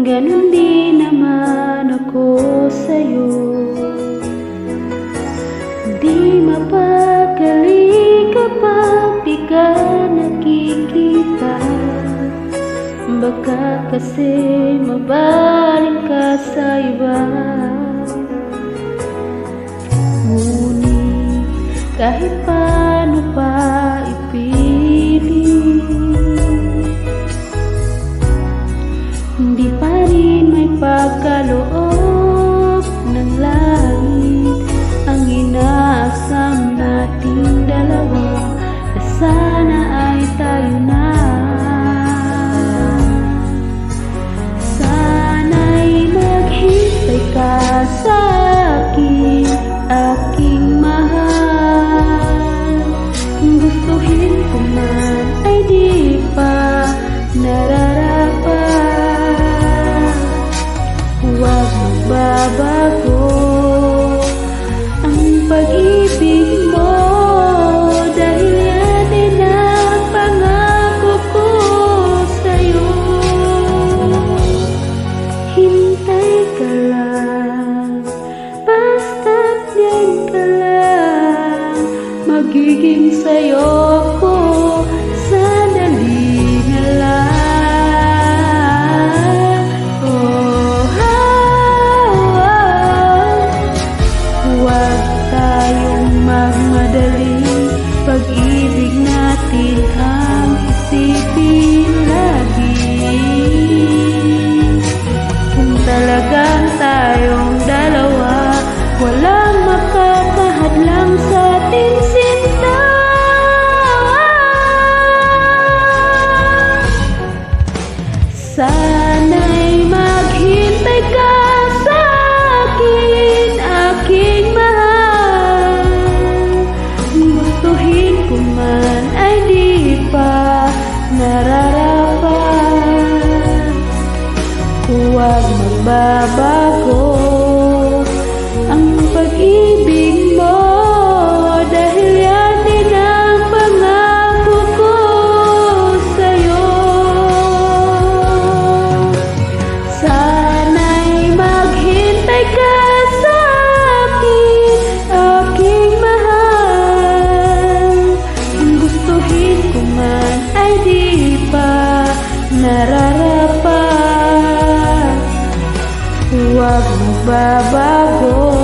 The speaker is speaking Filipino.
Ganun din naman ako sa'yo. Di mapakali kapag di ka nakikita. Baka kasi mabaling ka sa iba. Ngunit kahit paano pa ipilit, hindi pa rin may pagkaloob ng langit ang inaasam nating dalawa, na sana ay tayo na. Sana'y maghintay ka sa akin, aking mahal. Gustuhin ko man ay di pa nararapat. Huwag magbabago ang pag-ibig mo, dahil yan din ang pangako ko sa'yo. Hintay ka lang, basta't diyan ka lang, magiging sa'yo ko sandali na lang. Huwag tayong magmadali, pag-ibig natin ang isipin lagi. Kung talagang tayong dalawa, walang makakahadlang sa ating sinta. Sana'y maghintay ka sa akin, aking mahal. Gustuhin ko man ay di pa nararapat. Huwag magbabago ang pag-ibig mo, dahil yan din ang pangako ko sa'yo. Sana'y maghintay ka sa akin, aking mahal. Gustuhin ko man ay di pa nararapat. Huwag magbabago